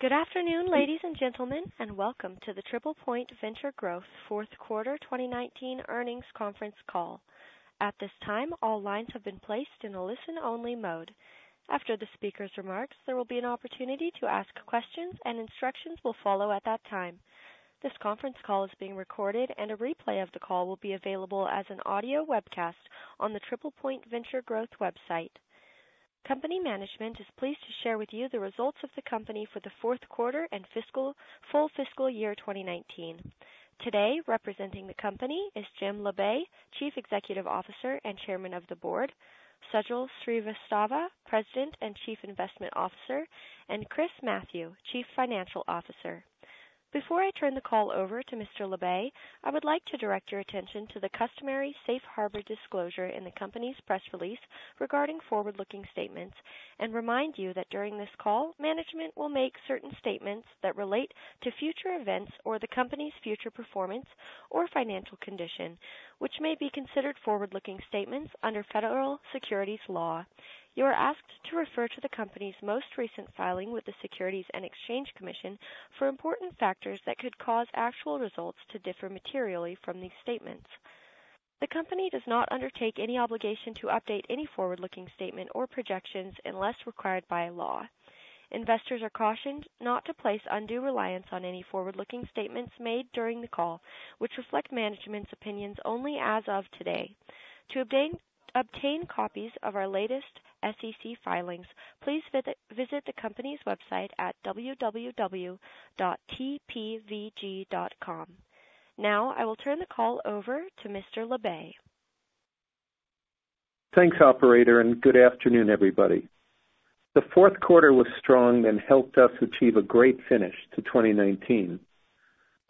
Good afternoon, ladies and gentlemen, and welcome to the TriplePoint Venture Growth Fourth Quarter 2019 Earnings Conference Call. At this time, all lines have been placed in a listen-only mode. After the speaker's remarks, there will be an opportunity to ask questions, and instructions will follow at that time. This conference call is being recorded, and a replay of the call will be available as an audio webcast on the TriplePoint Venture Growth website. Company management is pleased to share with you the results of the company for the fourth quarter and full fiscal year 2019. Today, representing the company is Jim Labe, Chief Executive Officer and Chairman of the Board, Sajal Srivastava, President and Chief Investment Officer, and Chris Matthew, Chief Financial Officer. Before I turn the call over to Mr. Labe, I would like to direct your attention to the customary safe harbor disclosure in the company's press release regarding forward-looking statements and remind you that during this call, management will make certain statements that relate to future events or the company's future performance or financial condition, which may be considered forward-looking statements under federal securities law. You are asked to refer to the company's most recent filing with the Securities and Exchange Commission for important factors that could cause actual results to differ materially from these statements. The company does not undertake any obligation to update any forward-looking statement or projections unless required by law. Investors are cautioned not to place undue reliance on any forward-looking statements made during the call, which reflect management's opinions only as of today. To obtain copies of our latest SEC filings, please visit the company's website at www.tpvg.com. Now, I will turn the call over to Mr. Labe. Thanks, operator, and good afternoon, everybody. The fourth quarter was strong and helped us achieve a great finish to 2019.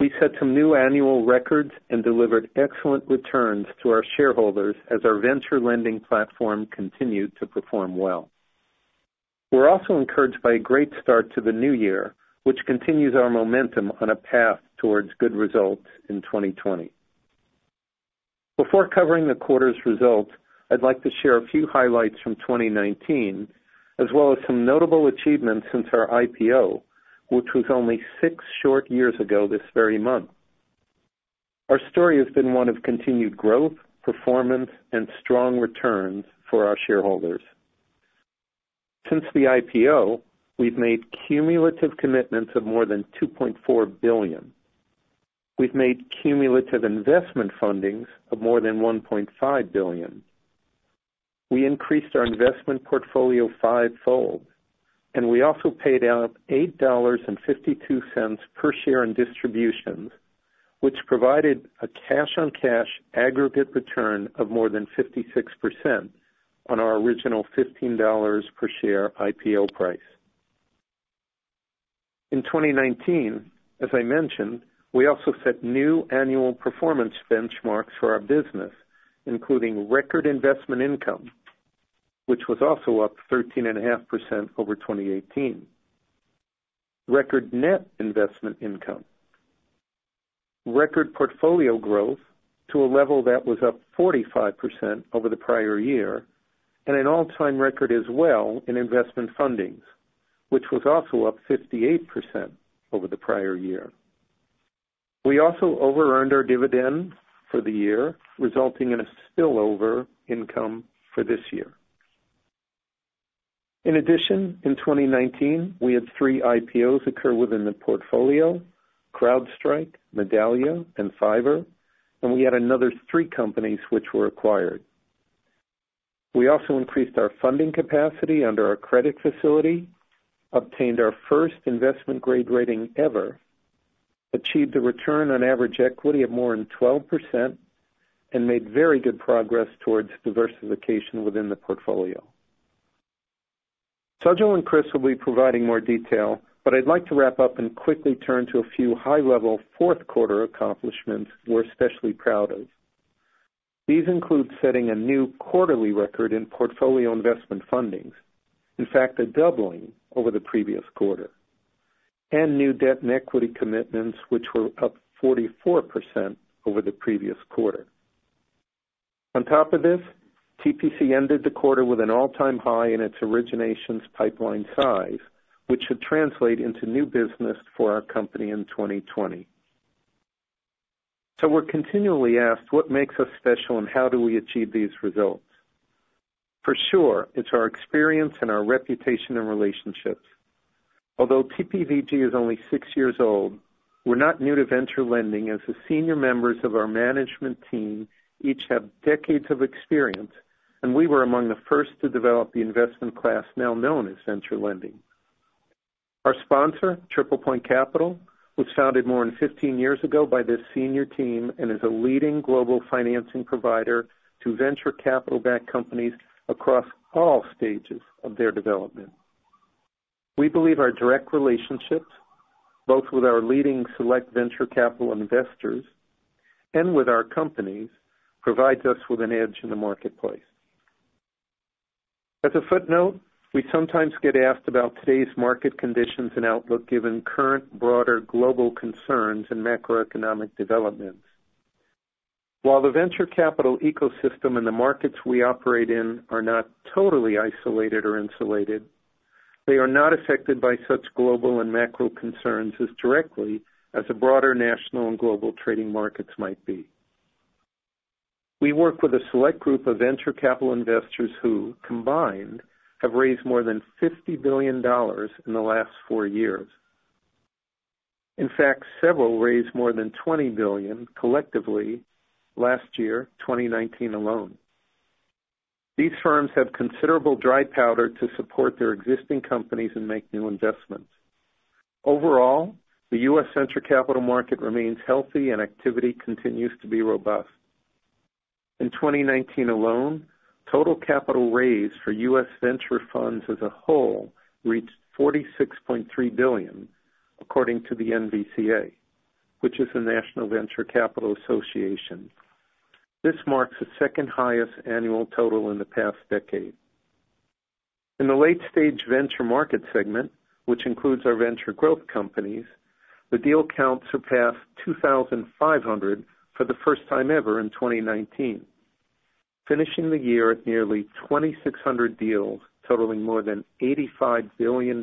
We set some new annual records and delivered excellent returns to our shareholders as our venture lending platform continued to perform well. We're also encouraged by a great start to the new year, which continues our momentum on a path towards good results in 2020. Before covering the quarter's results, I'd like to share a few highlights from 2019, as well as some notable achievements since our IPO, which was only 6 short years ago this very month. Our story has been one of continued growth, performance, and strong returns for our shareholders. Since the IPO, we've made cumulative commitments of more than $2.4 billion. We've made cumulative investment fundings of more than $1.5 billion. We increased our investment portfolio 5-fold. And we also paid out $8.52 per share in distributions, which provided a cash-on-cash aggregate return of more than 56% on our original $15 per share IPO price. In 2019, as I mentioned, we also set new annual performance benchmarks for our business, including record investment income, which was also up 13.5% over 2018. Record net investment income. Record portfolio growth to a level that was up 45% over the prior year, and an all-time record as well in investment fundings, which was also up 58% over the prior year. We also over-earned our dividend for the year, resulting in a spillover income for this year. In addition, in 2019, we had 3 IPOs occur within the portfolio, CrowdStrike, Medallia, and Fiverr, and we had another 3 companies which were acquired. We also increased our funding capacity under our credit facility, obtained our first investment grade rating ever, achieved a return on average equity of more than 12%, and made very good progress towards diversification within the portfolio. Sajal and Chris will be providing more detail, but I'd like to wrap up and quickly turn to a few high-level fourth quarter accomplishments we're especially proud of. These include setting a new quarterly record in portfolio investment fundings, in fact a doubling over the previous quarter, and new debt and equity commitments which were up 44% over the previous quarter. On top of this, TPC ended the quarter with an all-time high in its originations pipeline size, which should translate into new business for our company in 2020. So we're continually asked what makes us special and how do we achieve these results. For sure, it's our experience and our reputation and relationships. Although TPVG is only 6 years old, we're not new to venture lending, as the senior members of our management team each have decades of experience, and we were among the first to develop the investment class now known as venture lending. Our sponsor, TriplePoint Capital, was founded more than 15 years ago by this senior team and is a leading global financing provider to venture capital-backed companies across all stages of their development. We believe our direct relationships, both with our leading select venture capital investors and with our companies, provides us with an edge in the marketplace. As a footnote, we sometimes get asked about today's market conditions and outlook given current broader global concerns and macroeconomic developments. While the venture capital ecosystem and the markets we operate in are not totally isolated or insulated, they are not affected by such global and macro concerns as directly as the broader national and global trading markets might be. We work with a select group of venture capital investors who, combined, have raised more than $50 billion in the last 4 years. In fact, several raised more than $20 billion collectively last year, 2019 alone. These firms have considerable dry powder to support their existing companies and make new investments. Overall, the U.S. venture capital market remains healthy and activity continues to be robust. In 2019 alone, total capital raised for U.S. venture funds as a whole reached $46.3 billion, according to the NVCA, which is the National Venture Capital Association. This marks the second highest annual total in the past decade. In the late-stage venture market segment, which includes our venture growth companies, the deal count surpassed 2,500 for the first time ever in 2019, finishing the year at nearly 2,600 deals totaling more than $85 billion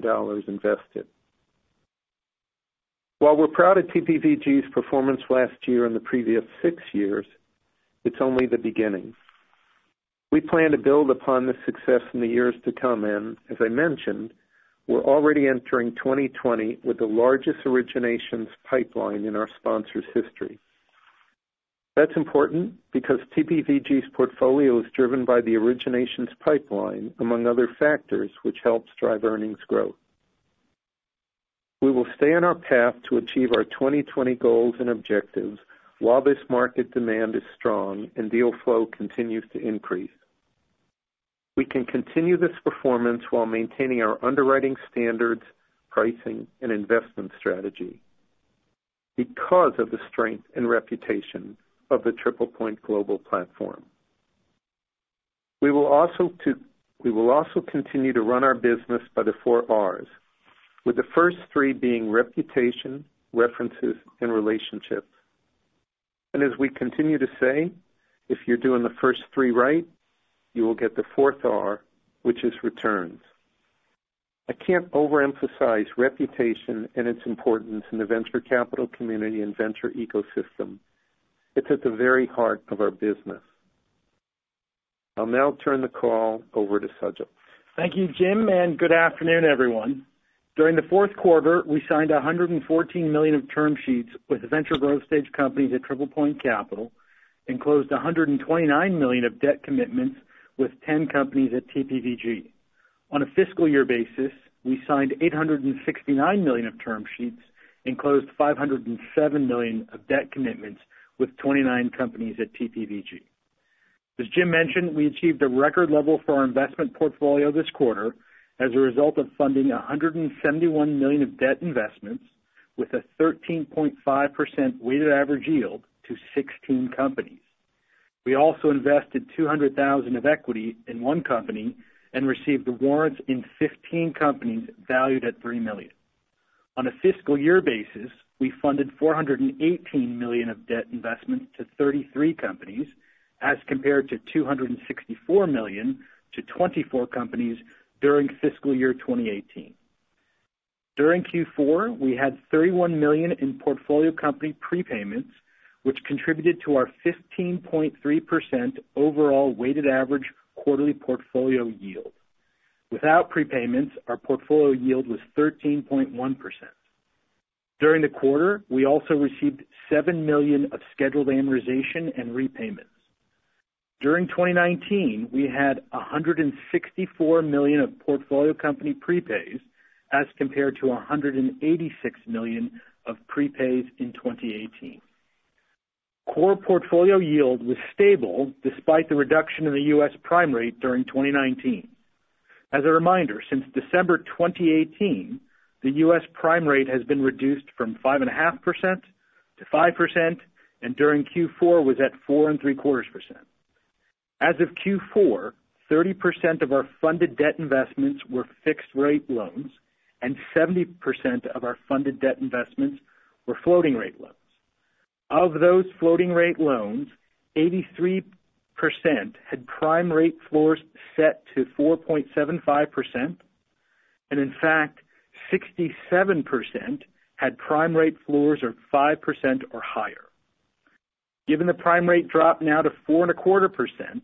invested. While we're proud of TPVG's performance last year and the previous 6 years, it's only the beginning. We plan to build upon this success in the years to come, and, as I mentioned, we're already entering 2020 with the largest originations pipeline in our sponsor's history. That's important because TPVG's portfolio is driven by the originations pipeline, among other factors, which helps drive earnings growth. We will stay on our path to achieve our 2020 goals and objectives while this market demand is strong and deal flow continues to increase. We can continue this performance while maintaining our underwriting standards, pricing, and investment strategy because of the strength and reputation of the TriplePoint global platform. We will also continue to run our business by the 4 R's, with the first 3 being reputation, references, and relationships. And as we continue to say, if you're doing the first 3 right, you will get the 4th R, which is returns. I can't overemphasize reputation and its importance in the venture capital community and venture ecosystem. It's at the very heart of our business. I'll now turn the call over to Sajal. Thank you, Jim, and good afternoon, everyone. During the fourth quarter, we signed $114 million of term sheets with venture growth stage companies at TriplePoint Capital and closed $129 million of debt commitments with 10 companies at TPVG. On a fiscal year basis, we signed $869 million of term sheets and closed $507 million of debt commitments with 29 companies at TPVG. As Jim mentioned, we achieved a record level for our investment portfolio this quarter as a result of funding $171 million of debt investments with a 13.5% weighted average yield to 16 companies. We also invested $200,000 of equity in 1 company and received warrants in 15 companies valued at $3 million. On a fiscal year basis, we funded $418 million of debt investments to 33 companies as compared to $264 million to 24 companies during fiscal year 2018. During Q4, we had $31 million in portfolio company prepayments, which contributed to our 15.3% overall weighted average quarterly portfolio yield. Without prepayments, our portfolio yield was 13.1%. During the quarter, we also received $7 million of scheduled amortization and repayments. During 2019, we had $164 million of portfolio company prepays as compared to $186 million of prepays in 2018. Core portfolio yield was stable despite the reduction in the U.S. prime rate during 2019. As a reminder, since December 2018, the U.S. prime rate has been reduced from 5.5% to 5%, and during Q4 was at 4.75%. As of Q4, 30% of our funded debt investments were fixed-rate loans, and 70% of our funded debt investments were floating-rate loans. Of those floating-rate loans, 83% had prime rate floors set to 4.75%, and in fact, 67% had prime rate floors of 5% or higher. Given the prime rate drop now to 4.25%,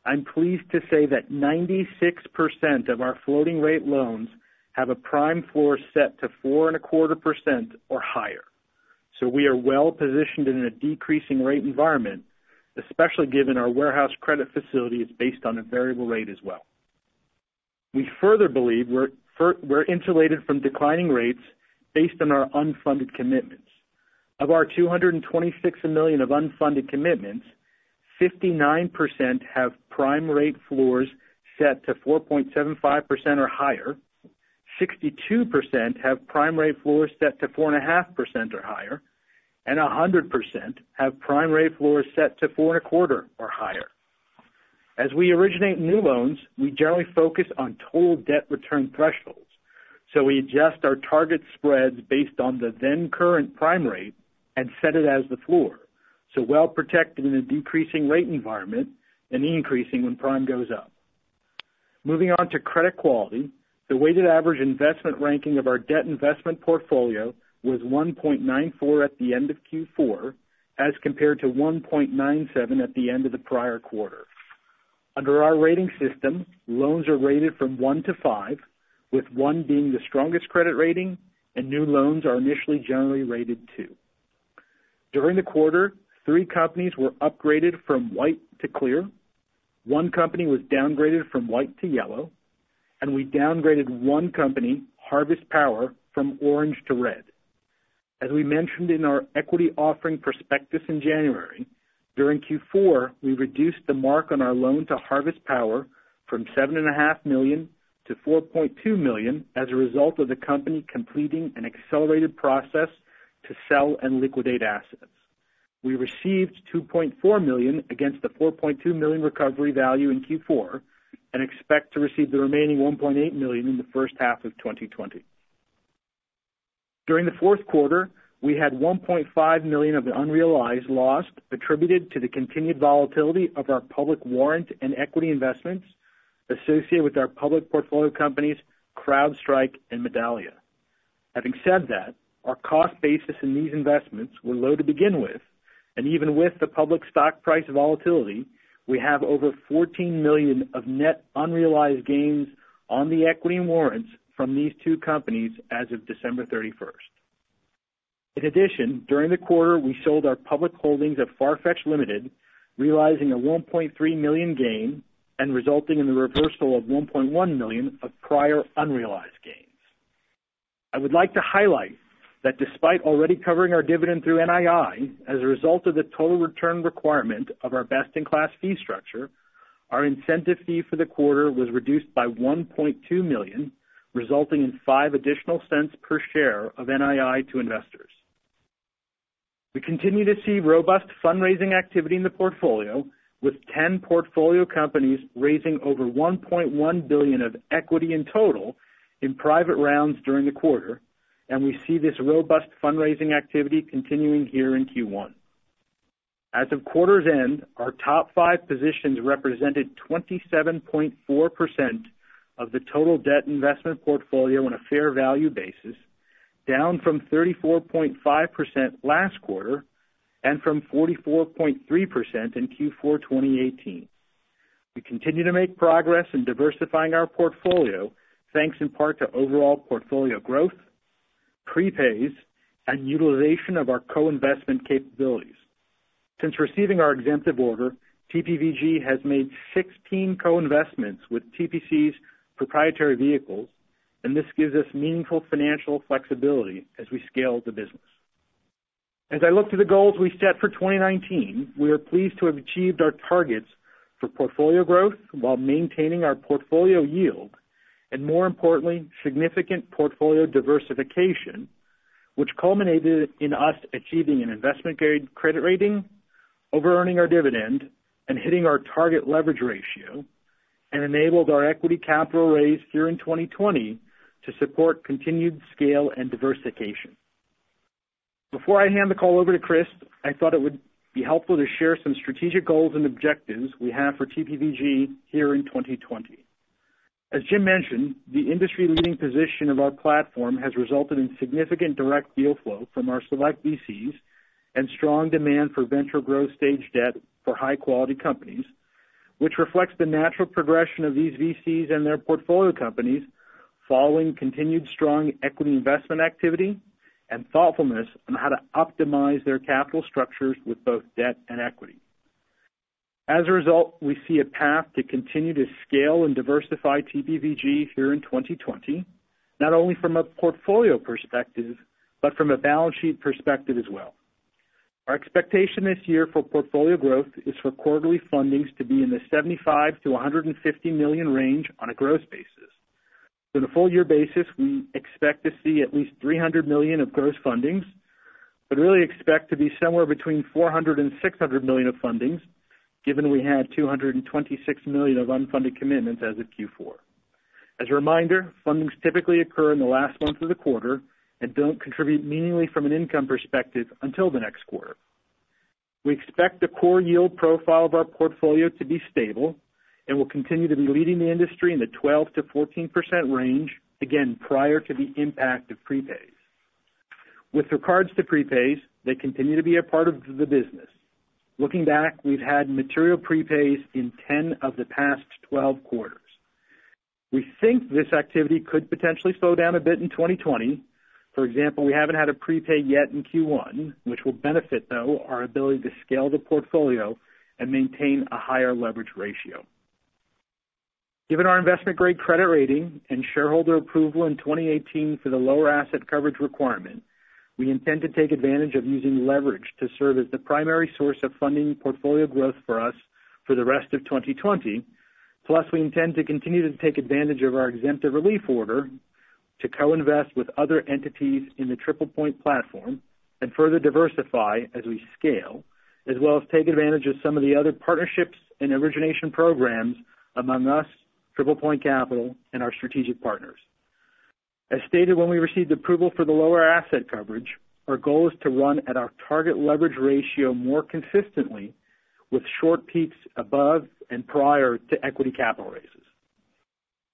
I'm pleased to say that 96% of our floating rate loans have a prime floor set to 4.25% or higher. So we are well positioned in a decreasing rate environment, especially given our warehouse credit facility is based on a variable rate as well. We further believe we're insulated from declining rates based on our unfunded commitments. Of our $226 million of unfunded commitments, 59% have prime rate floors set to 4.75% or higher, 62% have prime rate floors set to 4.5% or higher, and 100% have prime rate floors set to 4.25% or higher. As we originate new loans, we generally focus on total debt return thresholds, so we adjust our target spreads based on the then current prime rate and set it as the floor, so well protected in a decreasing rate environment and increasing when prime goes up. Moving on to credit quality, the weighted average investment ranking of our debt investment portfolio was 1.94 at the end of Q4 as compared to 1.97 at the end of the prior quarter. Under our rating system, loans are rated from 1 to 5, with 1 being the strongest credit rating, and new loans are initially generally rated 2. During the quarter, 3 companies were upgraded from white to clear, 1 company was downgraded from white to yellow, and we downgraded 1 company, Harvest Power, from orange to red. As we mentioned in our equity offering prospectus in January, during Q4, we reduced the mark on our loan to Harvest Power from $7.5 million to $4.2 million as a result of the company completing an accelerated process to sell and liquidate assets. We received $2.4 million against the $4.2 million recovery value in Q4 and expect to receive the remaining $1.8 million in the first half of 2020. During the fourth quarter, we had $1.5 million of unrealized loss attributed to the continued volatility of our public warrant and equity investments associated with our public portfolio companies, CrowdStrike and Medallia. Having said that, our cost basis in these investments were low to begin with, and even with the public stock price volatility, we have over $14 million of net unrealized gains on the equity and warrants from these 2 companies as of December 31st. In addition, during the quarter, we sold our public holdings of Farfetch Limited, realizing a $1.3 million gain and resulting in the reversal of $1.1 million of prior unrealized gains. I would like to highlight that despite already covering our dividend through NII, as a result of the total return requirement of our best-in-class fee structure, our incentive fee for the quarter was reduced by $1.2 million, resulting in 5 additional cents per share of NII to investors. We continue to see robust fundraising activity in the portfolio, with 10 portfolio companies raising over $1.1 billion of equity in total in private rounds during the quarter, and we see this robust fundraising activity continuing here in Q1. As of quarter's end, our top 5 positions represented 27.4% of the total debt investment portfolio on a fair value basis, down from 34.5% last quarter and from 44.3% in Q4 2018. We continue to make progress in diversifying our portfolio, thanks in part to overall portfolio growth, prepays, and utilization of our co-investment capabilities. Since receiving our exemptive order, TPVG has made 16 co-investments with TPC's proprietary vehicles, and this gives us meaningful financial flexibility as we scale the business. As I look to the goals we set for 2019, we are pleased to have achieved our targets for portfolio growth while maintaining our portfolio yield, and more importantly, significant portfolio diversification, which culminated in us achieving an investment-grade credit rating, over-earning our dividend, and hitting our target leverage ratio, and enabled our equity capital raise here in 2020 to support continued scale and diversification. Before I hand the call over to Chris, I thought it would be helpful to share some strategic goals and objectives we have for TPVG here in 2020. As Jim mentioned, the industry-leading position of our platform has resulted in significant direct deal flow from our select VCs and strong demand for venture growth stage debt for high-quality companies, which reflects the natural progression of these VCs and their portfolio companies following continued strong equity investment activity and thoughtfulness on how to optimize their capital structures with both debt and equity. As a result, we see a path to continue to scale and diversify TPVG here in 2020, not only from a portfolio perspective, but from a balance sheet perspective as well. Our expectation this year for portfolio growth is for quarterly fundings to be in the $75 to $150 million range on a gross basis. So on a full year basis, we expect to see at least $300 million of gross fundings, but really expect to be somewhere between $400 and $600 million of fundings, given we had $226 million of unfunded commitments as of Q4. As a reminder, fundings typically occur in the last month of the quarter and don't contribute meaningfully from an income perspective until the next quarter. We expect the core yield profile of our portfolio to be stable and will continue to be leading the industry in the 12 to 14% range, again, prior to the impact of prepays. With regards to prepays, they continue to be a part of the business. Looking back, we've had material prepays in 10 of the past 12 quarters. We think this activity could potentially slow down a bit in 2020. For example, we haven't had a prepay yet in Q1, which will benefit, though, our ability to scale the portfolio and maintain a higher leverage ratio. Given our investment-grade credit rating and shareholder approval in 2018 for the lower asset coverage requirement, we intend to take advantage of using leverage to serve as the primary source of funding portfolio growth for us for the rest of 2020. Plus, we intend to continue to take advantage of our exemptive relief order to co-invest with other entities in the TriplePoint platform and further diversify as we scale, as well as take advantage of some of the other partnerships and origination programs among us, TriplePoint Capital, and our strategic partners. As stated when we received approval for the lower asset coverage, our goal is to run at our target leverage ratio more consistently with short peaks above and prior to equity capital raises.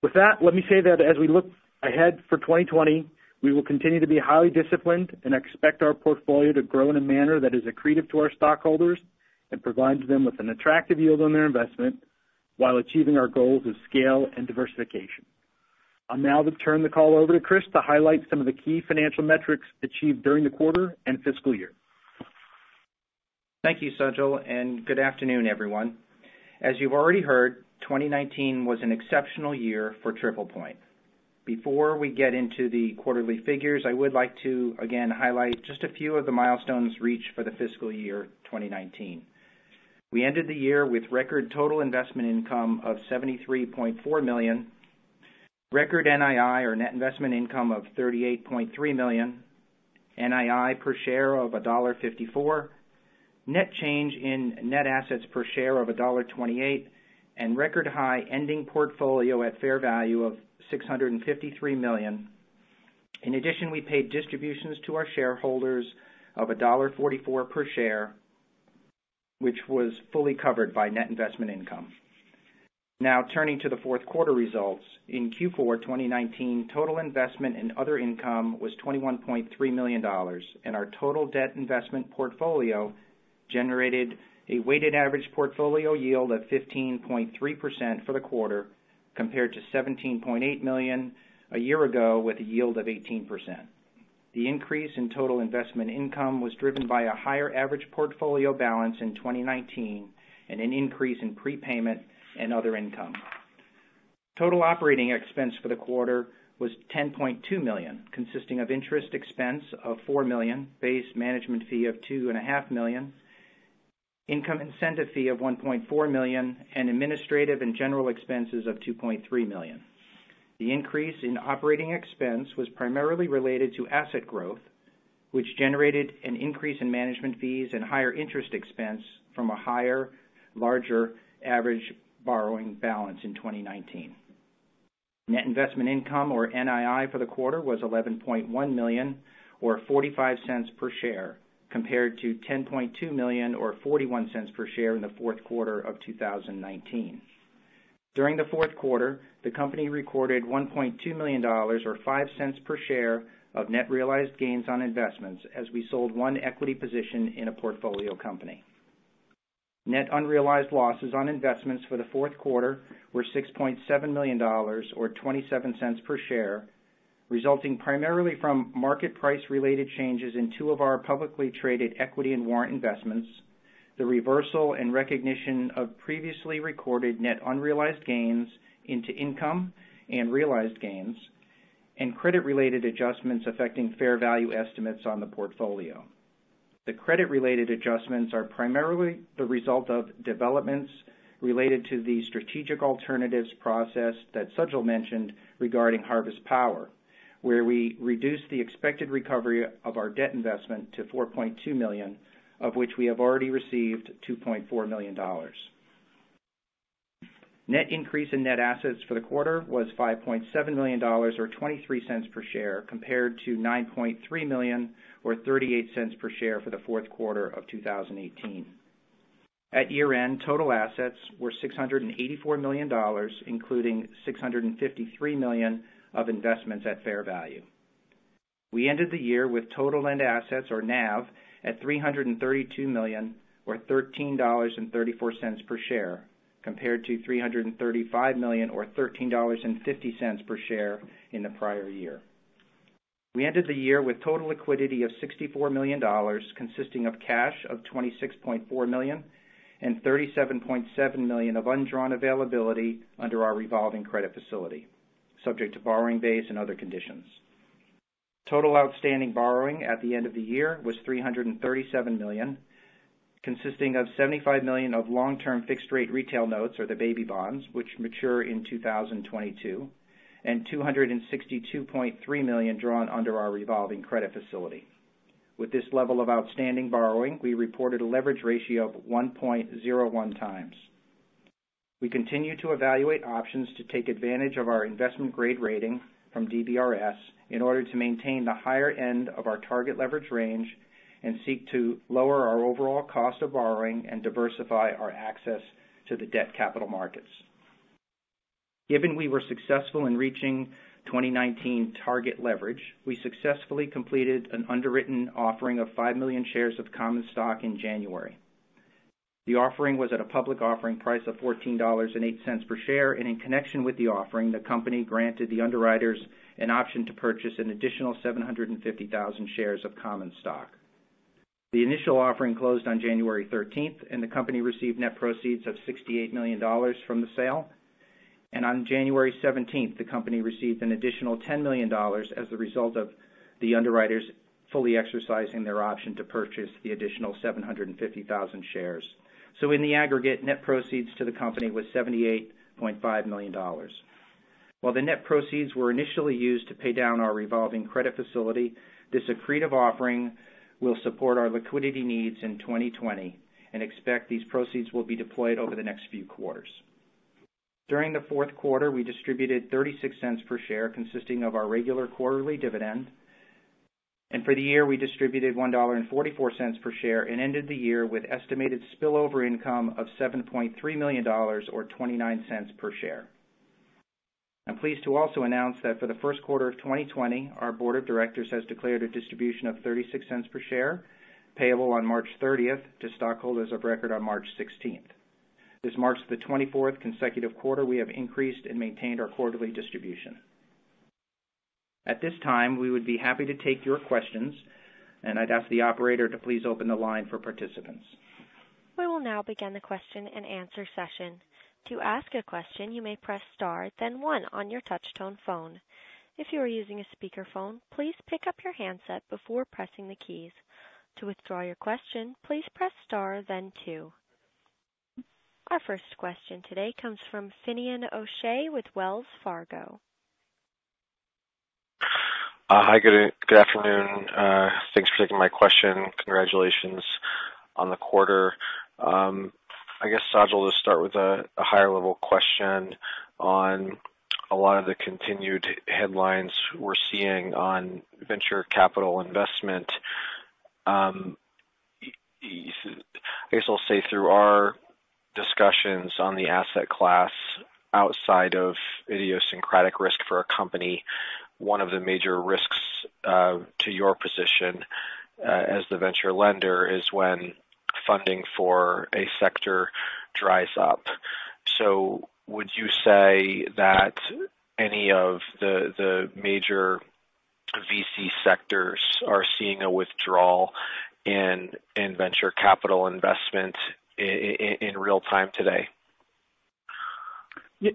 With that, let me say that as we look ahead for 2020, we will continue to be highly disciplined and expect our portfolio to grow in a manner that is accretive to our stockholders and provides them with an attractive yield on their investment while achieving our goals of scale and diversification. I'll now turn the call over to Chris to highlight some of the key financial metrics achieved during the quarter and fiscal year. Thank you, Sajal, and good afternoon, everyone. As you've already heard, 2019 was an exceptional year for TriplePoint. Before we get into the quarterly figures, I would like to, again, highlight just a few of the milestones reached for the fiscal year 2019. We ended the year with record total investment income of $73.4 million, record NII or net investment income of $38.3 million, NII per share of $1.54, net change in net assets per share of $1.28, and record high ending portfolio at fair value of $653 million. In addition, we paid distributions to our shareholders of $1.44 per share, which was fully covered by net investment income. Now, turning to the fourth quarter results. In Q4 2019, total investment and other income was $21.3 million, and our total debt investment portfolio generated a weighted average portfolio yield of 15.3% for the quarter, compared to $17.8 million a year ago with a yield of 18%. The increase in total investment income was driven by a higher average portfolio balance in 2019 and an increase in prepayment and other income. Total operating expense for the quarter was $10.2 million, consisting of interest expense of $4 million, base management fee of $2.5 million, income incentive fee of $1.4 million, and administrative and general expenses of $2.3 million. The increase in operating expense was primarily related to asset growth, which generated an increase in management fees and higher interest expense from a larger average borrowing balance in 2019. Net investment income, or NII, for the quarter was $11.1 million, or 45 cents per share, compared to $10.2 million, or 41 cents per share in the fourth quarter of 2019. During the fourth quarter, the company recorded $1.2 million, or 5 cents per share, of net realized gains on investments as we sold one equity position in a portfolio company. Net unrealized losses on investments for the fourth quarter were $6.7 million, or 27 cents per share, resulting primarily from market price-related changes in two of our publicly traded equity and warrant investments, the reversal and recognition of previously recorded net unrealized gains into income and realized gains, and credit-related adjustments affecting fair value estimates on the portfolio. The credit-related adjustments are primarily the result of developments related to the strategic alternatives process that Sajal mentioned regarding Harvest Power, where we reduced the expected recovery of our debt investment to $4.2 million, of which we have already received $2.4 million. Net increase in net assets for the quarter was $5.7 million, or 23 cents per share, compared to $9.3 million, or 38 cents per share for the fourth quarter of 2018. At year-end, total assets were $684 million, including $653 million of investments at fair value. We ended the year with total net assets, or NAV, at $332 million, or $13.34 per share, compared to $335 million, or $13.50 per share in the prior year. We ended the year with total liquidity of $64 million, consisting of cash of $26.4 million and $37.7 million of undrawn availability under our revolving credit facility, subject to borrowing base and other conditions. Total outstanding borrowing at the end of the year was $337 million, consisting of $75 million of long-term fixed-rate retail notes, or the baby bonds, which mature in 2022, and $262.3 million drawn under our revolving credit facility. With this level of outstanding borrowing, we reported a leverage ratio of 1.01 times. We continue to evaluate options to take advantage of our investment grade rating from DBRS in order to maintain the higher end of our target leverage range and seek to lower our overall cost of borrowing and diversify our access to the debt capital markets. Given we were successful in reaching 2019 target leverage, we successfully completed an underwritten offering of 5 million shares of common stock in January. The offering was at a public offering price of $14.08 per share, and in connection with the offering, the company granted the underwriters an option to purchase an additional 750,000 shares of common stock. The initial offering closed on January 13th, and the company received net proceeds of $68 million from the sale. And on January 17th, the company received an additional $10 million as the result of the underwriters fully exercising their option to purchase the additional 750,000 shares. So in the aggregate, net proceeds to the company was $78.5 million. While the net proceeds were initially used to pay down our revolving credit facility, this accretive offering will support our liquidity needs in 2020 and expect these proceeds will be deployed over the next few quarters. During the fourth quarter, we distributed 36 cents per share, consisting of our regular quarterly dividend, And for the year, we distributed $1.44 per share and ended the year with estimated spillover income of $7.3 million or 29 cents per share. I'm pleased to also announce that for the first quarter of 2020, our board of directors has declared a distribution of 36 cents per share, payable on March 30th to stockholders of record on March 16th. This marks the 24th consecutive quarter we have increased and maintained our quarterly distribution. At this time, we would be happy to take your questions, and I'd ask the operator to please open the line for participants. We will now begin the question and answer session. To ask a question, you may press star, then 1 on your touch-tone phone. If you are using a speakerphone, please pick up your handset before pressing the keys. To withdraw your question, please press star, then 2. Our first question today comes from Finian O'Shea with Wells Fargo. Hi, good afternoon. Thanks for taking my question. Congratulations on the quarter. I guess, Sajal, will just start with a higher level question on a lot of the continued headlines we're seeing on venture capital investment. I guess I'll say through our discussions on the asset class outside of idiosyncratic risk for a company, one of the major risks to your position as the venture lender is when funding for a sector dries up. So would you say that any of the major VC sectors are seeing a withdrawal in venture capital investment in real time today?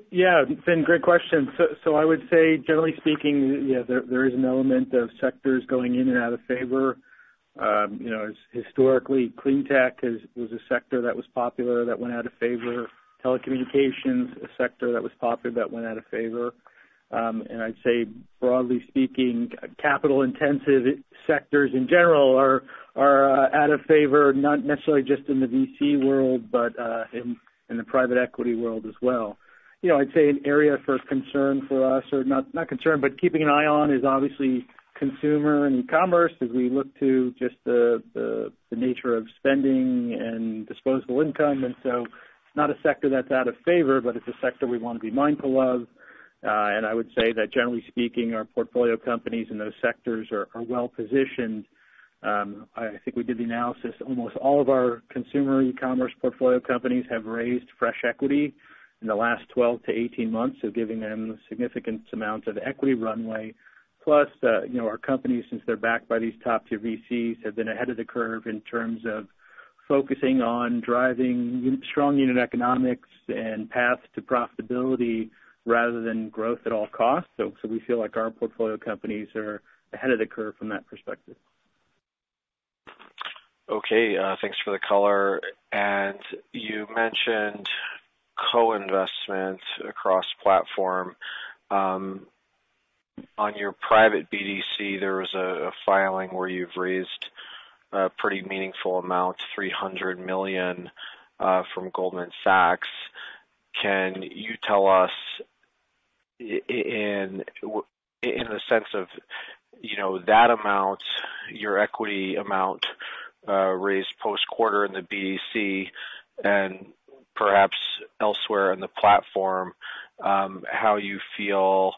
Yeah, Finn, great question. So I would say, generally speaking, yeah, there is an element of sectors going in and out of favor. Historically, clean tech was a sector that was popular that went out of favor. Telecommunications, a sector that was popular that went out of favor. And I'd say, broadly speaking, capital-intensive sectors in general are out of favor, not necessarily just in the VC world, but in the private equity world as well. I'd say an area for concern for us, or not concern, but keeping an eye on, is obviously consumer and e-commerce, as we look to just the nature of spending and disposable income. And so it's not a sector that's out of favor, but it's a sector we want to be mindful of. And I would say that, generally speaking, our portfolio companies in those sectors are well positioned. I think we did the analysis. Almost all of our consumer e-commerce portfolio companies have raised fresh equity in the last 12 to 18 months, so giving them a significant amount of equity runway. Plus, our companies, since they're backed by these top-tier VCs, have been ahead of the curve in terms of focusing on driving strong unit economics and paths to profitability rather than growth at all costs. So we feel like our portfolio companies are ahead of the curve from that perspective. Okay, thanks for the color. And you mentioned co-investment across platform. On your private BDC, there was a filing where you've raised a pretty meaningful amount, $300 million from Goldman Sachs. Can you tell us, in the sense of, that amount, your equity amount raised post-quarter in the BDC, and perhaps elsewhere in the platform, how you feel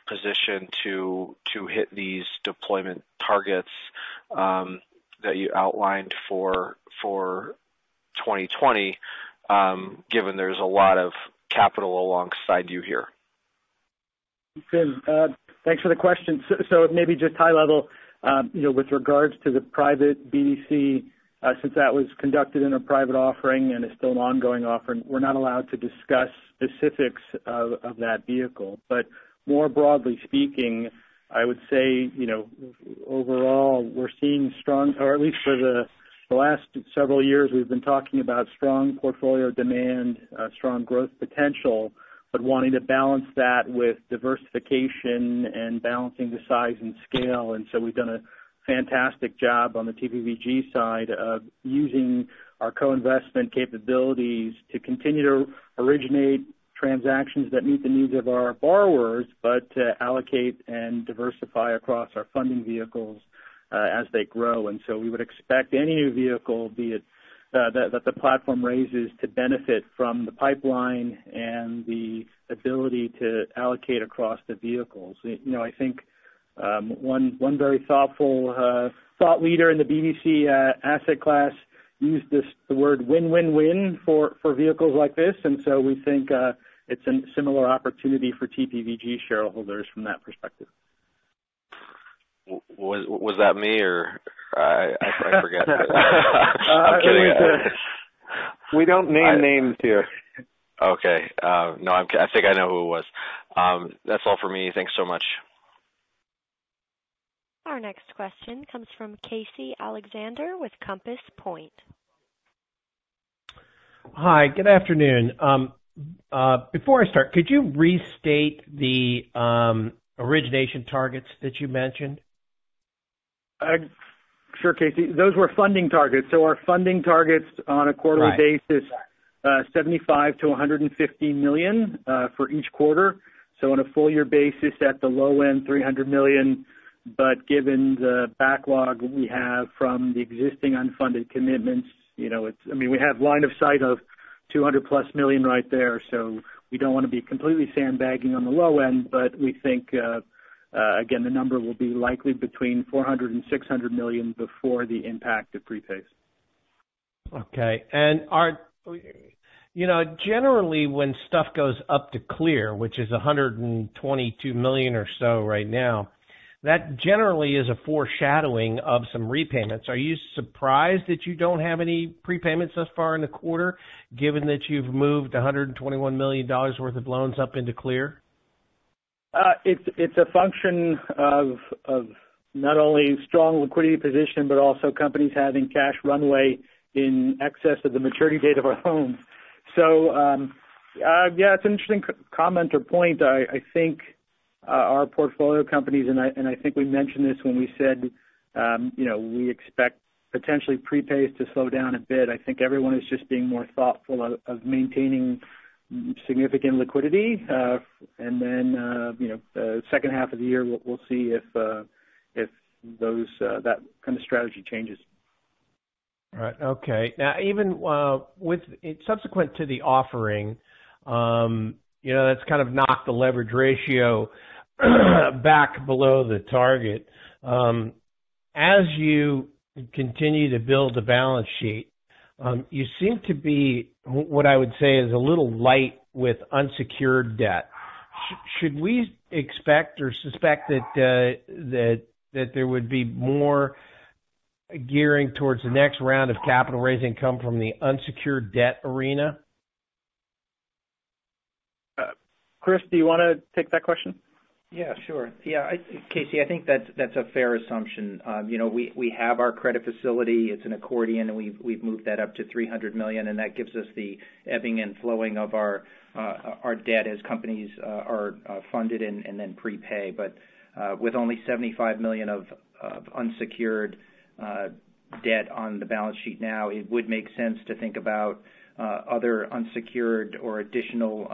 positioned to hit these deployment targets that you outlined for 2020, given there's a lot of capital alongside you here? Finn, thanks for the question. So maybe just high level, with regards to the private BDC, since that was conducted in a private offering and is still an ongoing offering, we're not allowed to discuss specifics of that vehicle. But more broadly speaking, I would say, overall, we're seeing strong, or at least for the last several years, we've been talking about strong portfolio demand, strong growth potential, but wanting to balance that with diversification and balancing the size and scale. And so we've done a fantastic job on the TPVG side of using our co-investment capabilities to continue to originate transactions that meet the needs of our borrowers, but to allocate and diversify across our funding vehicles as they grow. And so we would expect any new vehicle, be it that the platform raises, to benefit from the pipeline and the ability to allocate across the vehicles. I think one very thoughtful thought leader in the BDC asset class used the word win-win-win for vehicles like this, and so we think it's a similar opportunity for TPVG shareholders from that perspective. Was that me or I forget? I'm kidding. We don't name names here. Okay. No, I think I know who it was. That's all for me. Thanks so much. Our next question comes from Casey Alexander with Compass Point. Hi, good afternoon. Before I start, could you restate the origination targets that you mentioned? Sure, Casey. Those were funding targets. So our funding targets on a quarterly basis, $75 to $150 million for each quarter. So on a full year basis, at the low end, $300 million. But given the backlog we have from the existing unfunded commitments, we have line of sight of $200+ million right there. So we don't want to be completely sandbagging on the low end, but we think, again, the number will be likely between $400 and $600 million before the impact of prepays. Okay. And generally when stuff goes up to clear, which is $122 million or so right now, that generally is a foreshadowing of some repayments. Are you surprised that you don't have any prepayments thus far in the quarter, given that you've moved $121 million worth of loans up into clear? It's a function of not only strong liquidity position, but also companies having cash runway in excess of the maturity date of our loans. So, it's an interesting comment or point. I think our portfolio companies, and I think we mentioned this when we said, we expect potentially prepays to slow down a bit. I think everyone is just being more thoughtful of maintaining significant liquidity, and then the second half of the year we'll see if those that kind of strategy changes. All right. Okay. Now, even with subsequent to the offering, that's kind of knocked the leverage ratio back below the target. As you continue to build the balance sheet, you seem to be, what I would say, is a little light with unsecured debt. Should we expect or suspect that there would be more gearing towards the next round of capital raising come from the unsecured debt arena? Chris, do you want to take that question? Yeah, sure. Yeah, Casey, I think that's a fair assumption. We have our credit facility. It's an accordion, and we've moved that up to $300 million, and that gives us the ebbing and flowing of our debt as companies are funded and then prepay. But with only $75 million of unsecured debt on the balance sheet now, it would make sense to think about other unsecured or additional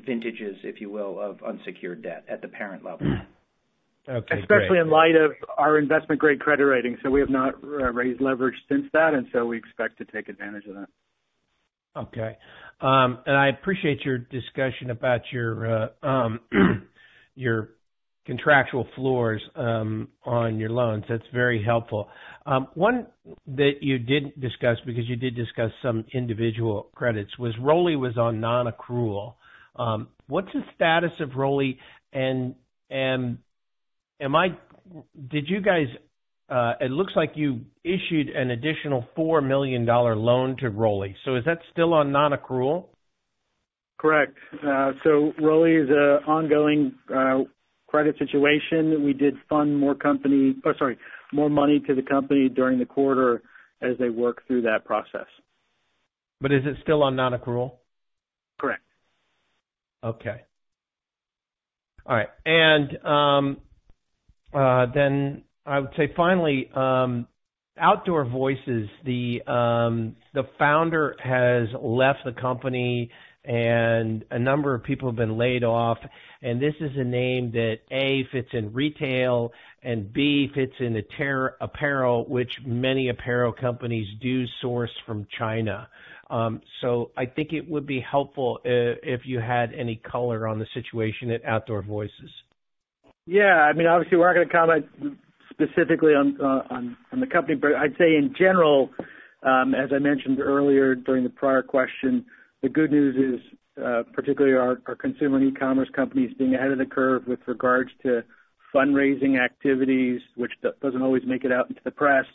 vintages, if you will, of unsecured debt at the parent level. Okay, especially great. In light of our investment-grade credit rating. So we have not raised leverage since that, and so we expect to take advantage of that. Okay. And I appreciate your discussion about your your contractual floors on your loans. That's very helpful. One that you didn't discuss, because you did discuss some individual credits, was Rolly was on non-accrual. What's the status of Rolly, and did you guys, it looks like you issued an additional $4 million loan to Rolly. So is that still on non-accrual? Correct. So Rolly is an ongoing credit situation. We did fund more money to the company during the quarter as they work through that process. But is it still on non-accrual? Correct. Okay. All right. And then I would say finally, Outdoor Voices, the founder has left the company and a number of people have been laid off. And this is a name that A, fits in retail, and B, fits in apparel, which many apparel companies do source from China. So I think it would be helpful if you had any color on the situation at Outdoor Voices. Yeah, I mean, obviously we're not going to comment specifically on the company, but I'd say in general, as I mentioned earlier during the prior question, the good news is particularly our consumer and e-commerce companies being ahead of the curve with regards to fundraising activities, which doesn't always make it out into the press,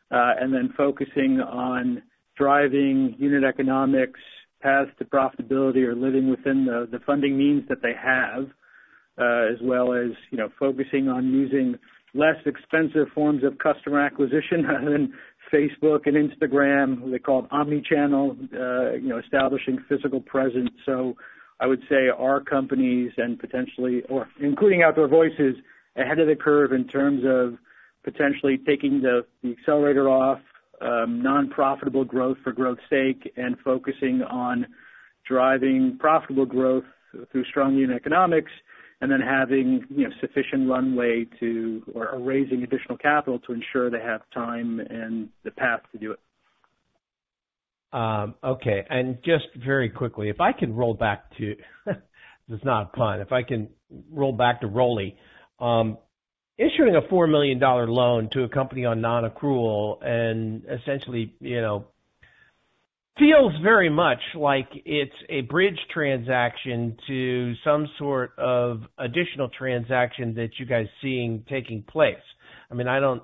and then focusing on driving unit economics, paths to profitability, or living within the funding means that they have, as well as, focusing on using less expensive forms of customer acquisition rather than Facebook and Instagram, what they call omni-channel, establishing physical presence. So I would say our companies and potentially, or including Outdoor Voices, ahead of the curve in terms of potentially taking the accelerator off, non-profitable growth for growth's sake, and focusing on driving profitable growth through strong unit economics, and then having sufficient runway or raising additional capital to ensure they have time and the path to do it. Okay, and just very quickly, if I can roll back to this is not a pun. If I can roll back to Rolly, issuing a $4 million loan to a company on non-accrual and essentially, feels very much like it's a bridge transaction to some sort of additional transaction that you guys seeing taking place. I mean, I don't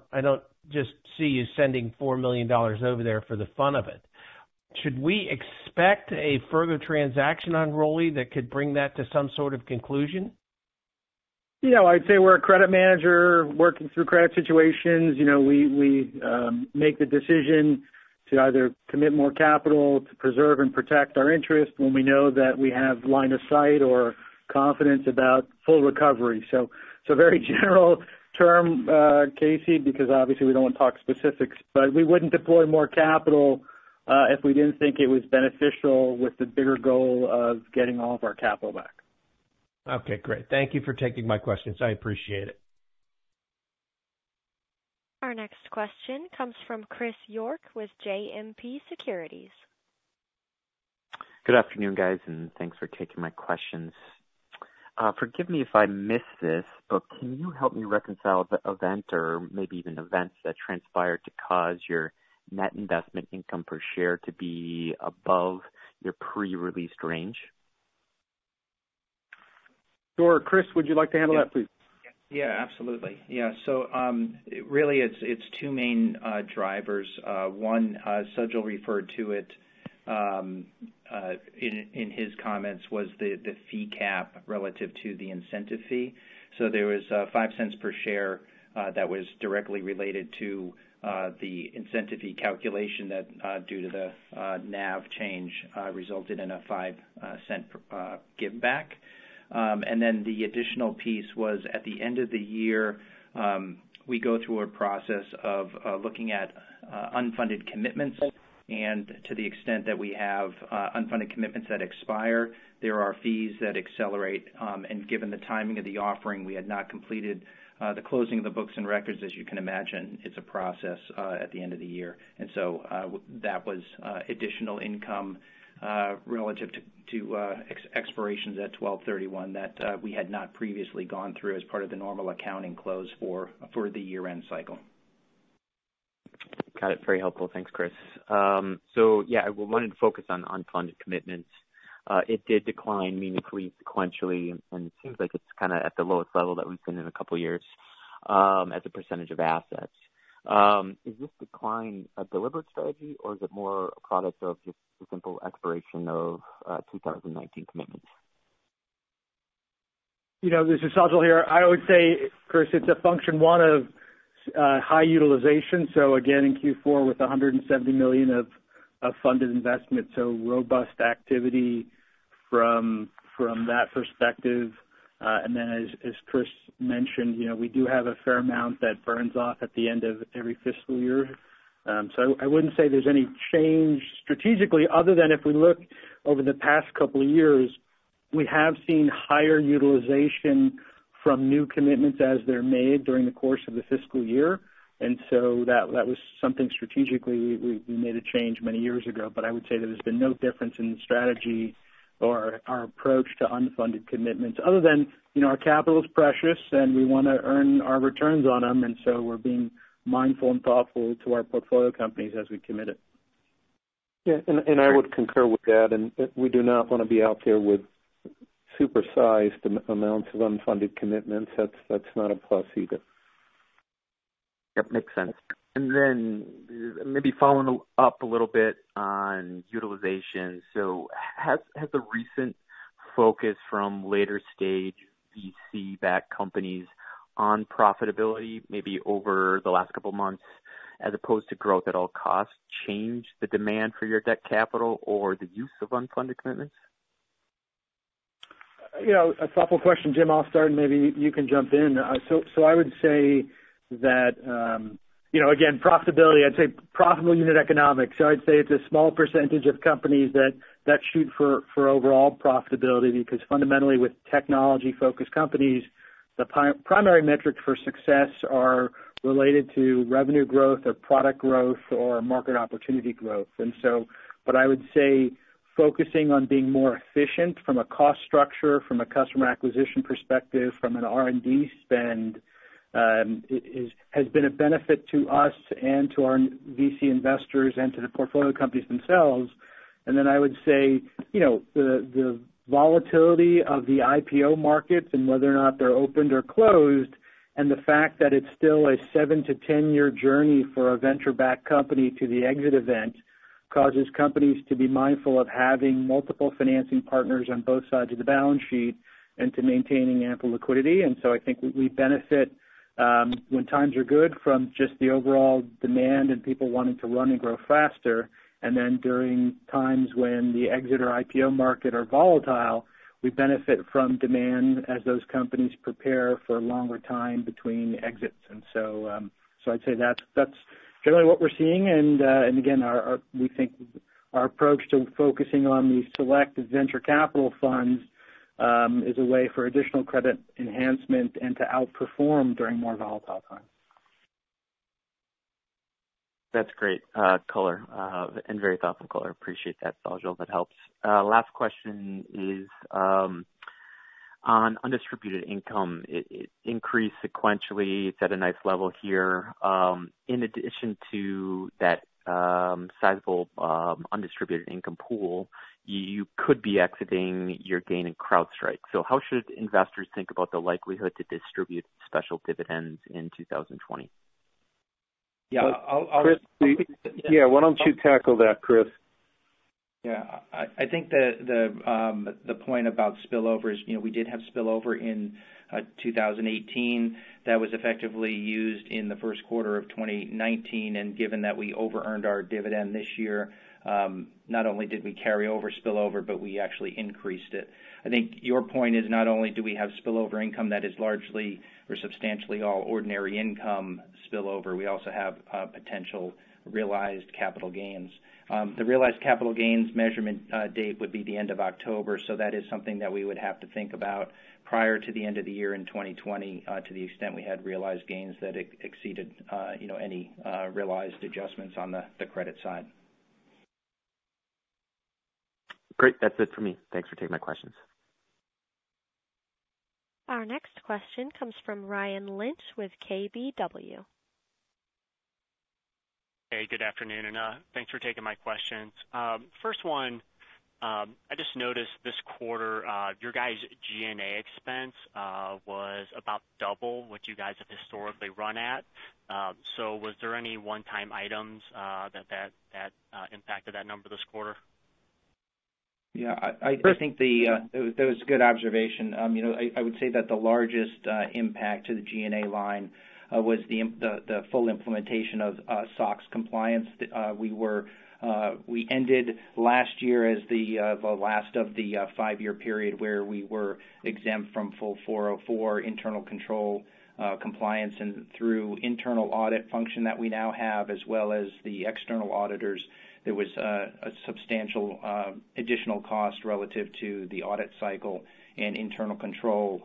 just see you sending $4 million over there for the fun of it. Should we expect a further transaction on Rolly that could bring that to some sort of conclusion? I'd say we're a credit manager working through credit situations. We make the decision to either commit more capital to preserve and protect our interest when we know that we have line of sight or confidence about full recovery. So very general term, Casey, because obviously we don't want to talk specifics, but we wouldn't deploy more capital if we didn't think it was beneficial with the bigger goal of getting all of our capital back. Okay, great. Thank you for taking my questions. I appreciate it. Our next question comes from Chris York with JMP Securities. Good afternoon, guys, and thanks for taking my questions. Forgive me if I missed this, but can you help me reconcile the event or maybe even events that transpired to cause your net investment income per share to be above your pre-released range? Sure. Chris, would you like to handle that, please? Yeah, absolutely. Yeah, so really it's two main drivers. One, Sajal referred to it in his comments, was the fee cap relative to the incentive fee. So there was 5 cents per share that was directly related to the incentive fee calculation that due to the NAV change resulted in a 5 cent give back. And then the additional piece was at the end of the year, we go through a process of looking at unfunded commitments, and to the extent that we have unfunded commitments that expire, there are fees that accelerate, and given the timing of the offering, we had not completed the closing of the books and records. As you can imagine, it's a process at the end of the year, and so that was additional income relative to expirations at 12/31 that we had not previously gone through as part of the normal accounting close for the year-end cycle. Got it. Very helpful. Thanks, Chris. So, yeah, I wanted to focus on unfunded commitments. It did decline meaningfully sequentially, and it seems like it's kind of at the lowest level that we've seen in a couple of years as a percentage of assets. Is this decline a deliberate strategy, or is it more a product of just the simple expiration of 2019 commitments? This is Sajal here. I would say, Chris, it's a function, one, of high utilization. So again, in Q4 with $170 million of funded investment, so robust activity from that perspective. And then as Chris mentioned, we do have a fair amount that burns off at the end of every fiscal year. So I wouldn't say there's any change strategically, other than if we look over the past couple of years, we have seen higher utilization from new commitments as they're made during the course of the fiscal year. And so that was something strategically we made a change many years ago, but I would say there's been no difference in the strategy or our approach to unfunded commitments, other than, our capital is precious and we want to earn our returns on them, and so we're being mindful and thoughtful to our portfolio companies as we commit it. Yeah, and I would concur with that, and we do not want to be out there with supersized amounts of unfunded commitments. That's not a plus either. Yep, makes sense. And then maybe following up a little bit on utilization. So has the recent focus from later stage VC-backed companies on profitability, maybe over the last couple of months, as opposed to growth at all costs, changed the demand for your debt capital or the use of unfunded commitments? A thoughtful question, Jim. I'll start and maybe you can jump in. So I would say that, again, profitability, I'd say profitable unit economics. So I'd say it's a small percentage of companies that shoot for overall profitability, because fundamentally with technology-focused companies, the primary metrics for success are related to revenue growth or product growth or market opportunity growth. And so, but I would say focusing on being more efficient from a cost structure, from a customer acquisition perspective, from an R&D spend, has been a benefit to us and to our VC investors and to the portfolio companies themselves. And then I would say, the volatility of the IPO markets and whether or not they're opened or closed, and the fact that it's still a 7 to 10 year journey for a venture-backed company to the exit event, causes companies to be mindful of having multiple financing partners on both sides of the balance sheet and to maintaining ample liquidity. And so I think we benefit when times are good from just the overall demand and people wanting to run and grow faster. And then during times when the exit or IPO market are volatile, we benefit from demand as those companies prepare for a longer time between exits. And so, so I'd say that's generally what we're seeing. And again, we think our approach to focusing on the select venture capital funds is a way for additional credit enhancement and to outperform during more volatile times. That's great color and very thoughtful color. Appreciate that, Sajal. That helps. Last question is on undistributed income. It increased sequentially. It's at a nice level here. In addition to that sizable undistributed income pool, you could be exiting your gain in CrowdStrike. So how should investors think about the likelihood to distribute special dividends in 2020? Yeah, Chris, why don't you tackle that, Chris? Yeah, I think the point about spillover is, we did have spillover in 2018 that was effectively used in the first quarter of 2019, and given that we over-earned our dividend this year, not only did we carry over spillover, but we actually increased it. I think your point is not only do we have spillover income that is largely or substantially all ordinary income spillover, we also have potential realized capital gains. The realized capital gains measurement date would be the end of October, so that is something that we would have to think about prior to the end of the year in 2020, to the extent we had realized gains that exceeded any realized adjustments on the credit side. Great. That's it for me. Thanks for taking my questions. Our next question comes from Ryan Lynch with KBW. Hey, good afternoon, and thanks for taking my questions. First one, I just noticed this quarter your guys' G&A expense was about double what you guys have historically run at. So was there any one-time items that impacted that number this quarter? Yeah, I think that was a good observation. I would say that the largest impact to the G&A line was the full implementation of SOX compliance. We ended last year as the last of the 5-year period where we were exempt from full 404 internal control compliance and through internal audit function that we now have, as well as the external auditors. There was a substantial additional cost relative to the audit cycle and internal control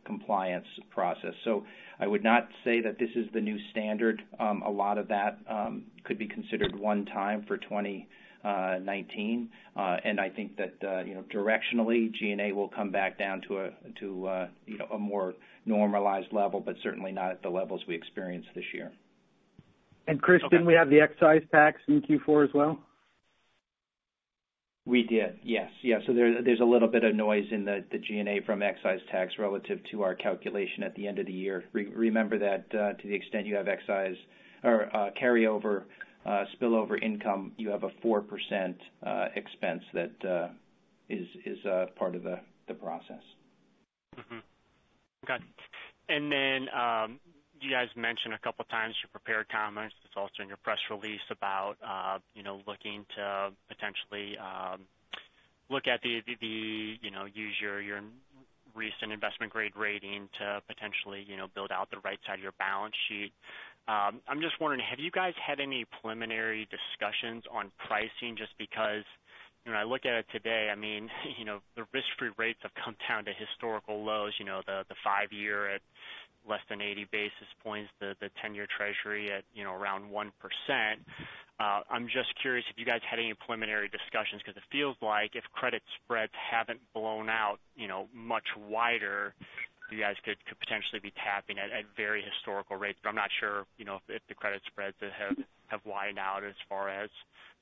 compliance process. So I would not say that this is the new standard. A lot of that could be considered one time for 2019, and I think that directionally G&A will come back down to a more normalized level, but certainly not at the levels we experienced this year. And Chris, Okay. Didn't we have the excise tax in Q4 as well? We did, yes. Yeah, so there's a little bit of noise in the G&A from excise tax relative to our calculation at the end of the year. Remember that to the extent you have excise or carryover spillover income, you have a 4% expense that is part of the process. Mm-hmm. Okay. And then you guys mentioned a couple of times your prepared comments. It's also in your press release about looking to potentially look at the use your recent investment grade rating to potentially build out the right side of your balance sheet. I'm just wondering, have you guys had any preliminary discussions on pricing? Just because when I look at it today, I mean, the risk-free rates have come down to historical lows. The 5-year at less than 80 basis points, the 10-year Treasury at around 1%. I'm just curious if you guys had any preliminary discussions, because it feels like if credit spreads haven't blown out much wider, you guys could potentially be tapping at very historical rates. But I'm not sure if the credit spreads have widened out as far as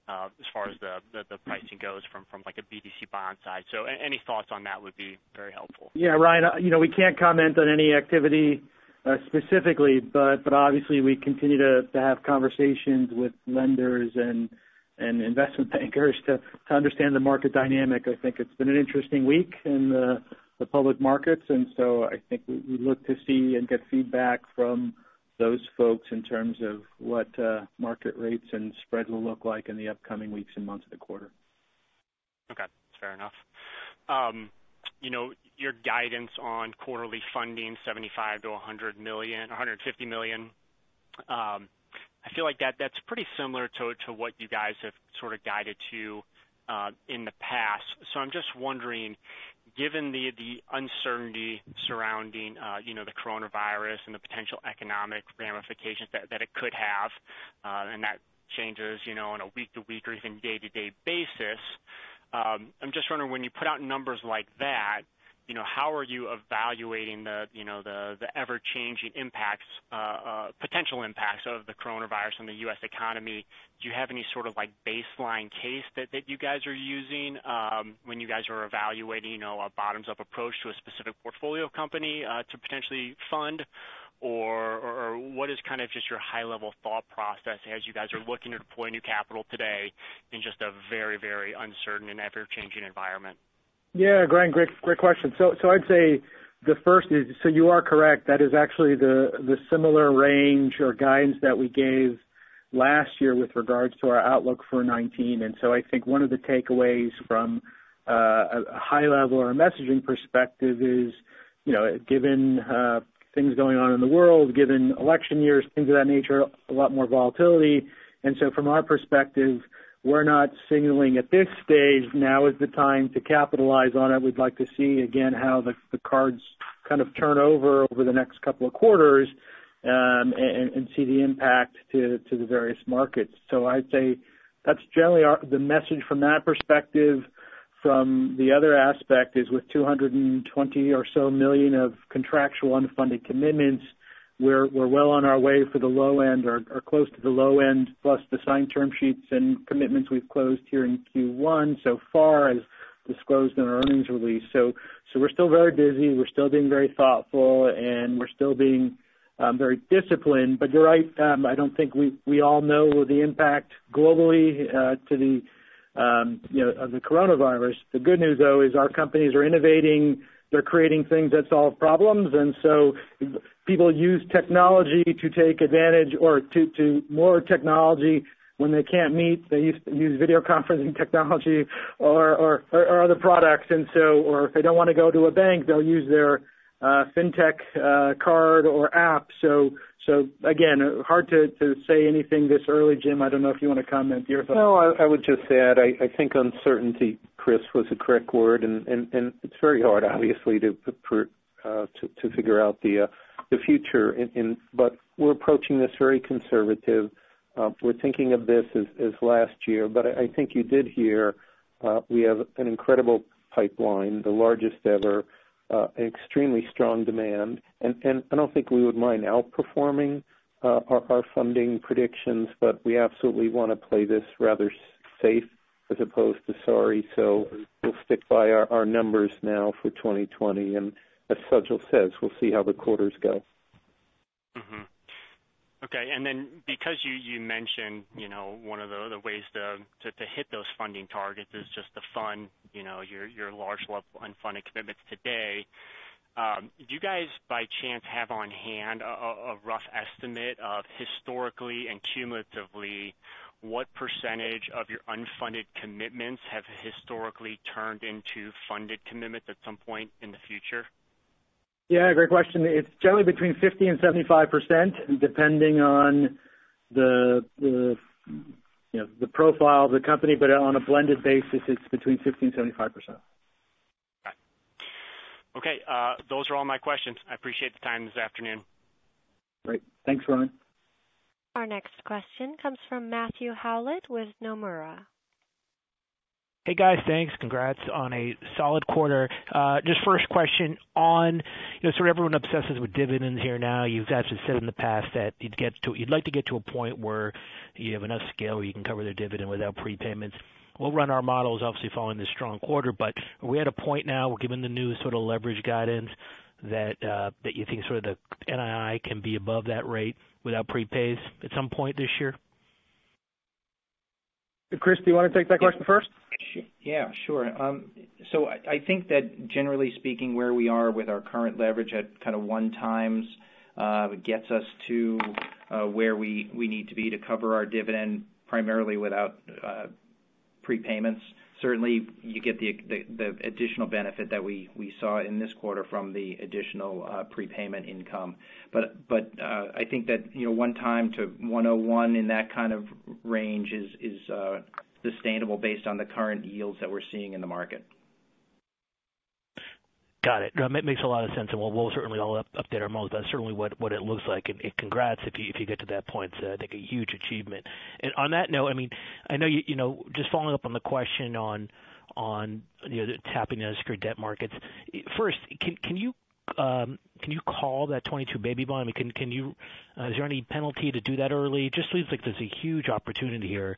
the pricing goes from like a BDC bond side. So any thoughts on that would be very helpful. Yeah, Ryan, we can't comment on any activity specifically, but obviously we continue to have conversations with lenders and investment bankers to understand the market dynamic. I think it's been an interesting week in the public markets, and so I think we look to see and get feedback from those folks in terms of what market rates and spreads will look like in the upcoming weeks and months of the quarter. Okay, fair enough. Your guidance on quarterly funding, $75 to $100 million, $150 million. I feel like that's pretty similar to what you guys have sort of guided to in the past. So I'm just wondering, given the uncertainty surrounding the coronavirus and the potential economic ramifications that it could have, and that changes on a week-to-week or even day-to-day basis, I'm just wondering, when you put out numbers like that, how are you evaluating the ever-changing impacts, potential impacts of the coronavirus on the U.S. economy? Do you have any sort of like baseline case that you guys are using when you guys are evaluating, a bottoms-up approach to a specific portfolio company to potentially fund? Or what is kind of just your high-level thought process as you guys are looking to deploy new capital today in just a very, very uncertain and ever-changing environment? Yeah, Grant, great question. So I'd say the first is, so you are correct. That is actually the similar range or guidance that we gave last year with regards to our outlook for 19. And so I think one of the takeaways from a high level or a messaging perspective is, given things going on in the world, given election years, things of that nature, a lot more volatility. And so from our perspective, we're not signaling at this stage now is the time to capitalize on it. We'd like to see, again, how the cards kind of turn over the next couple of quarters and see the impact to the various markets. So I'd say that's generally the message from that perspective. From the other aspect is with $220 or so million of contractual unfunded commitments, we're well on our way for the low end or close to the low end, plus the signed term sheets and commitments we've closed here in Q1 so far, as disclosed in our earnings release. So we're still very busy. We're still being very thoughtful, and we're still being very disciplined. But you're right. I don't think we all know the impact globally to the of the coronavirus. The good news, though, is our companies are innovating. They're creating things that solve problems, and so people use technology to take advantage, or to more technology when they can't meet. They use video conferencing technology or other products, and so, or if they don't want to go to a bank, they'll use their fintech card or app. So again, hard to say anything this early. Jim, I don't know if you want to comment your thoughts. No, I would just add, I think uncertainty, Chris, was a correct word, and it's very hard, obviously, to figure out the future. But we're approaching this very conservative. We're thinking of this as last year, but I think you did hear we have an incredible pipeline, the largest ever, extremely strong demand, and I don't think we would mind outperforming our funding predictions, but we absolutely want to play this rather safe as opposed to sorry, so we'll stick by our numbers now for 2020, and as Sajal says, we'll see how the quarters go. Mm-hmm. Okay, and then because you mentioned, one of the ways to hit those funding targets is just to fund, your large level unfunded commitments today. Do you guys, by chance, have on hand a rough estimate of historically and cumulatively what percentage of your unfunded commitments have historically turned into funded commitments at some point in the future? Yeah, great question. It's generally between 50 and 75%, depending on the profile of the company, but on a blended basis, it's between 50 and 75%. Okay, those are all my questions. I appreciate the time this afternoon. Great. Thanks, Ryan. Our next question comes from Matthew Howlett with Nomura. Hey guys, thanks. Congrats on a solid quarter. Just first question on, sort of everyone obsesses with dividends here now. You've actually said in the past that you'd like to get to a point where you have enough scale where you can cover the dividend without prepayments. We'll run our models, obviously following this strong quarter, but are we at a point now, we're given the new sort of leverage guidance that you think sort of the NII can be above that rate without prepays at some point this year? Chris, do you want to take that question first? Yeah, sure. So I think that generally speaking, where we are with our current leverage at kind of 1 times gets us to where we need to be to cover our dividend primarily without prepayments. Certainly, you get the additional benefit that we saw in this quarter from the additional prepayment income. But I think that 1 time to 101 in that kind of range is sustainable based on the current yields that we're seeing in the market. Got it. No, it makes a lot of sense, and we'll certainly all update our models. That's certainly what it looks like. And congrats if you get to that point. It's, I think, a huge achievement. And on that note, I mean, I know just following up on the question on tapping the unsecured debt markets. First, can you call that 22 baby bond? I mean, can you? Is there any penalty to do that early? It just seems like there's a huge opportunity here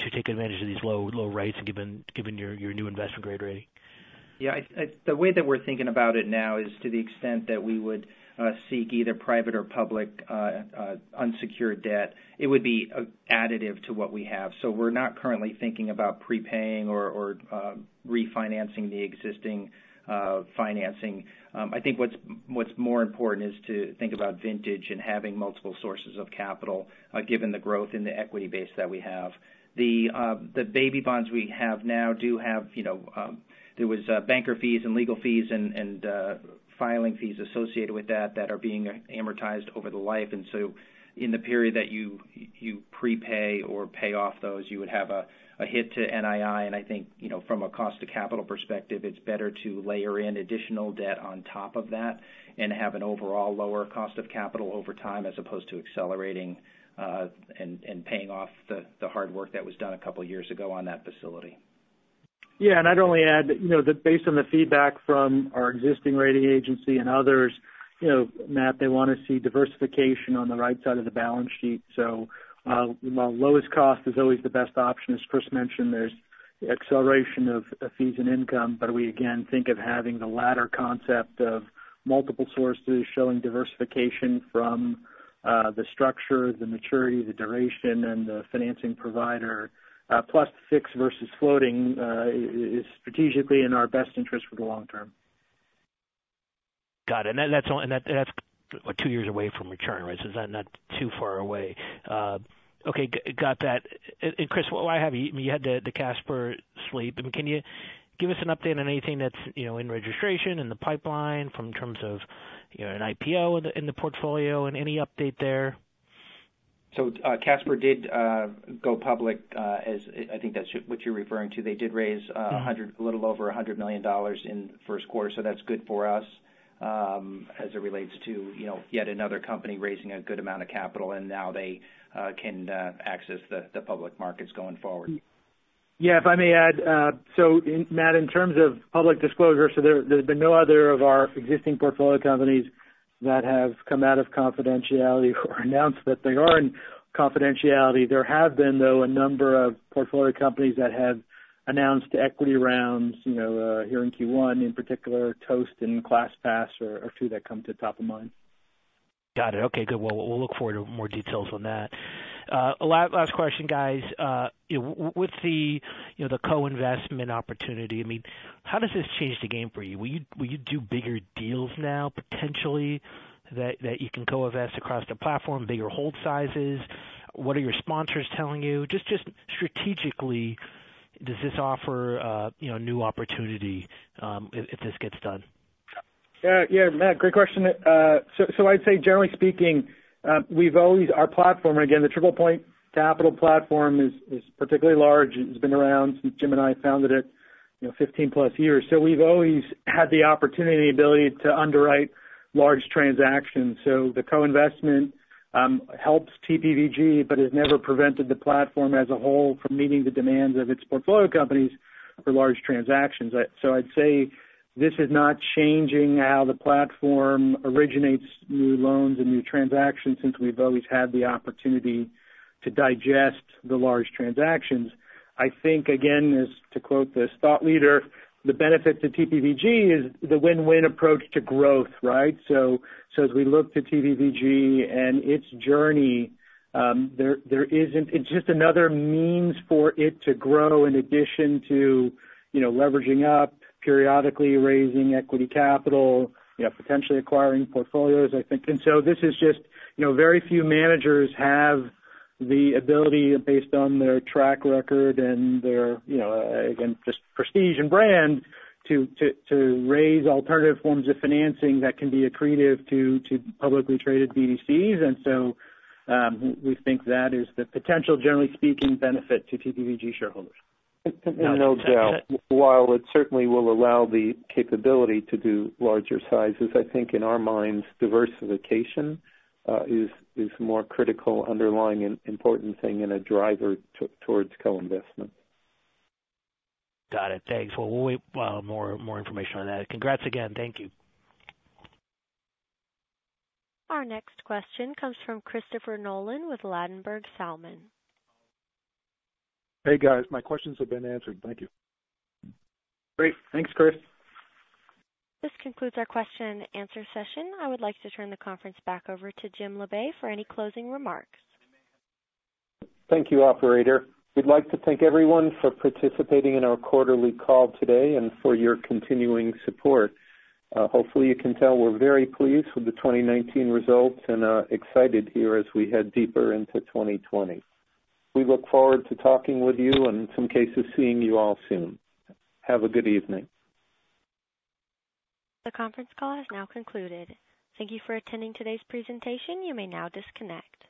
to take advantage of these low rates, and given your new investment grade rating. Yeah, the way that we're thinking about it now is to the extent that we would seek either private or public unsecured debt, it would be additive to what we have. So we're not currently thinking about prepaying or refinancing the existing financing. I think what's more important is to think about vintage and having multiple sources of capital, given the growth in the equity base that we have. The baby bonds we have now do have, there was banker fees and legal fees and filing fees associated with that are being amortized over the life. And so in the period that you prepay or pay off those, you would have a hit to NII. And I think, from a cost of capital perspective, it's better to layer in additional debt on top of that and have an overall lower cost of capital over time as opposed to accelerating and paying off the hard work that was done a couple of years ago on that facility. Yeah, and I'd only add that based on the feedback from our existing rating agency and others, Matt, they want to see diversification on the right side of the balance sheet. So while lowest cost is always the best option, as Chris mentioned, there's the acceleration of fees and income, but we again think of having the latter concept of multiple sources showing diversification from the structure, the maturity, the duration, and the financing provider. Plus fixed versus floating is strategically in our best interest for the long term. Got it. And that's 2 years away from return, right? So it's not too far away. Okay, got that. And Chris, while I have you, had the Casper sweep. I mean, give us an update on anything that's in registration in the pipeline from terms of an IPO in the portfolio, and any update there? So Casper did go public, as I think that's what you're referring to. They did raise a little over $100 million in the first quarter, so that's good for us as it relates to yet another company raising a good amount of capital, and now they can access the public markets going forward. Yeah, if I may add, Matt, in terms of public disclosure, so there's been no other of our existing portfolio companies that have come out of confidentiality or announced that they are in confidentiality. There have been, though, a number of portfolio companies that have announced equity rounds, here in Q1, in particular, Toast and ClassPass are two that come to top of mind. Got it. Okay, good. Well, we'll look forward to more details on that. Last question, guys. With the the co-investment opportunity, I mean, how does this change the game for you? Will you do bigger deals now potentially that you can co-invest across the platform, bigger hold sizes? What are your sponsors telling you? Just strategically, does this offer new opportunity if this gets done? Yeah, Matt, great question. So I'd say generally speaking, our platform, again, the TriplePoint Capital platform is particularly large. It's been around since Jim and I founded it, 15 plus years. So we've always had the opportunity and the ability to underwrite large transactions. So the co-investment helps TPVG, but has never prevented the platform as a whole from meeting the demands of its portfolio companies for large transactions. So I'd say this is not changing how the platform originates new loans and new transactions, since we've always had the opportunity to digest the large transactions. I think, again, as to quote this thought leader, the benefit to TPVG is the win-win approach to growth, right? So as we look to TPVG and its journey, it's just another means for it to grow in addition to, leveraging up, periodically raising equity capital, potentially acquiring portfolios, I think. And so this is just, very few managers have the ability, based on their track record and their, again, just prestige and brand, to raise alternative forms of financing that can be accretive to publicly traded BDCs. And so we think that is the potential, generally speaking, benefit to TPVG shareholders. And no doubt, while it certainly will allow the capability to do larger sizes, I think in our minds, diversification is more critical, underlying and important thing, and a driver towards co-investment. Got it. Thanks. Well, we'll wait more information on that. Congrats again. Thank you. Our next question comes from Christopher Nolan with Ladenburg Thalmann. Hey, guys. My questions have been answered. Thank you. Great. Thanks, Chris. This concludes our question and answer session. I would like to turn the conference back over to Jim Labe for any closing remarks. Thank you, operator. We'd like to thank everyone for participating in our quarterly call today and for your continuing support. Hopefully you can tell we're very pleased with the 2019 results and excited here as we head deeper into 2020. We look forward to talking with you and in some cases seeing you all soon. Have a good evening. The conference call has now concluded. Thank you for attending today's presentation. You may now disconnect.